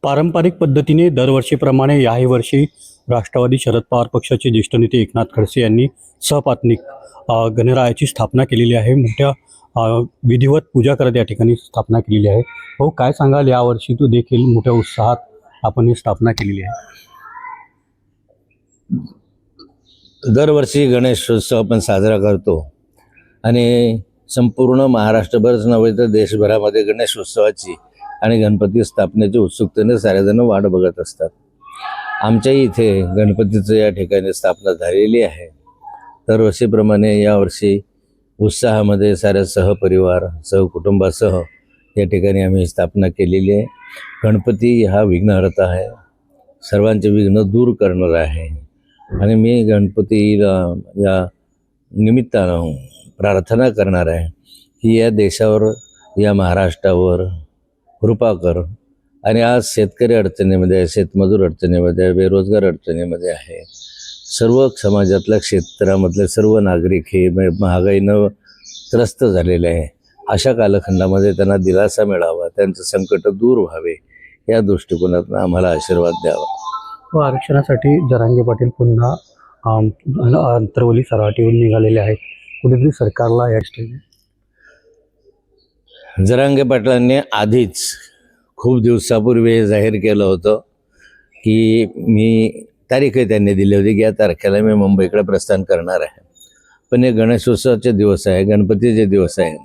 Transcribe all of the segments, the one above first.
पारंपरिक पद्धतीने दरवर्षीप्रमाणे याही वर्षी राष्ट्रवादी शरद पवार पक्षाचे ज्येष्ठ नेते एकनाथ खडसे यांनी सपात्निक गणरायाची स्थापना केलेली आहे. मोठ्या विधिवत पूजा करत या ठिकाणी स्थापना केलेली आहे. हो, काय सांगाल, यावर्षी तू देखील मोठ्या उत्साहात आपण ही स्थापना केलेली आहे? दरवर्षी गणेशोत्सव आपण साजरा करतो आणि संपूर्ण महाराष्ट्रभरच नव्हे तर देशभरामध्ये गणेशोत्सवाची आणि गणपती स्थापनेची उत्सुकतेने सारेजण वाट बघत असतात. आमच्याही इथे गणपतीचं या ठिकाणी स्थापना झालेली आहे. दरवर्षीप्रमाणे यावर्षी उत्साहामध्ये साऱ्या सहपरिवार सहकुटुंबासह या ठिकाणी आम्ही स्थापना केलेली आहे. गणपती हा विघ्नहर्ता आहे, सर्वांचे विघ्न दूर करणारा आहे आणि मी गणपतीला या निमित्तानं प्रार्थना करणार आहे की या देशावर, या महाराष्ट्रावर कृपा कर. आणि आज शेतकरी अडचणीमध्ये आहे, शेतमजूर अडचणीमध्ये आहे, बेरोजगार अडचणीमध्ये आहे. सर्व समाजातल्या क्षेत्रामधले सर्व नागरिक हे महागाईनं त्रस्त झालेले आहे. अशा कालखंडामध्ये त्यांना दिलासा मिळावा, त्यांचं संकट दूर व्हावे, या दृष्टिकोनातून आम्हाला आशीर्वाद द्यावा. व आरक्षणासाठी जरांगे पाटील पुन्हा अंतरवली सराटीवर निघालेले आहेत. कुठेतरी सरकारला या जरांगे पाटलांनी आधीच खूप दिवसापूर्वी हे जाहीर केलं होतं की मी तारीखही त्यांनी दिली होती की या तारखेला मी मुंबईकडे प्रस्थान करणार आहे. पण हे गणेशोत्सवाचे दिवस आहे, गणपतीचे दिवस आहे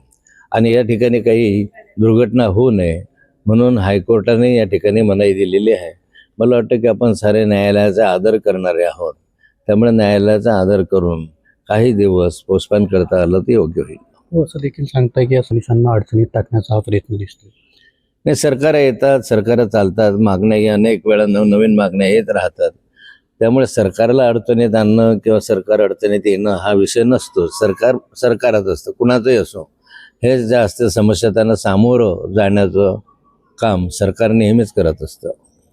आणि या ठिकाणी काही दुर्घटना होऊ नये म्हणून हायकोर्टाने या ठिकाणी मनाई दिलेली आहे. मला वाटतं की आपण सारे न्यायालयाचा आदर करणारे आहोत, त्यामुळे न्यायालयाचा आदर करून काही दिवस पोस्टपोन करता आलं तर योग्य होईल. हो, असं देखील सांगताय की या पोलिसांना अडचणीत टाकण्याचा हा प्रयत्न दिसतो. नाही, सरकार येतात, सरकार चालतात, मागण्याही अनेक वेळा नवनवीन मागण्या येत राहतात. त्यामुळे सरकारला अडचणीत आणणं किंवा सरकार अडचणीत येणं हा विषय नसतो. सरकारच असतं, कुणाचंही असो. हे जास्त समस्या त्यांना सामोरं जाण्याचं काम सरकार नेहमीच करत असतं.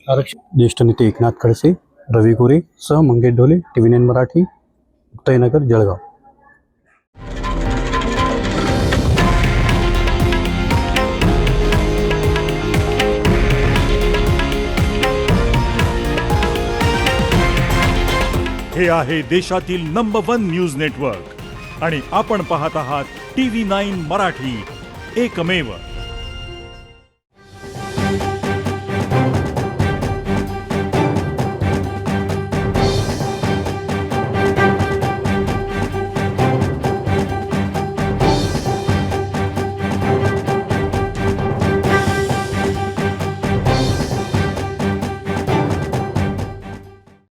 ज्येष्ठ नेते एकनाथ खडसे, रवी गोरे सह मंगेश ढोले, TV9 मराठी, मुक्ताईनगर, जळगाव. हे आहे देशातील नंबर 1 न्यूज नेटवर्क आणि आपण पाहत आहात TV9 मराठी, एकमेव.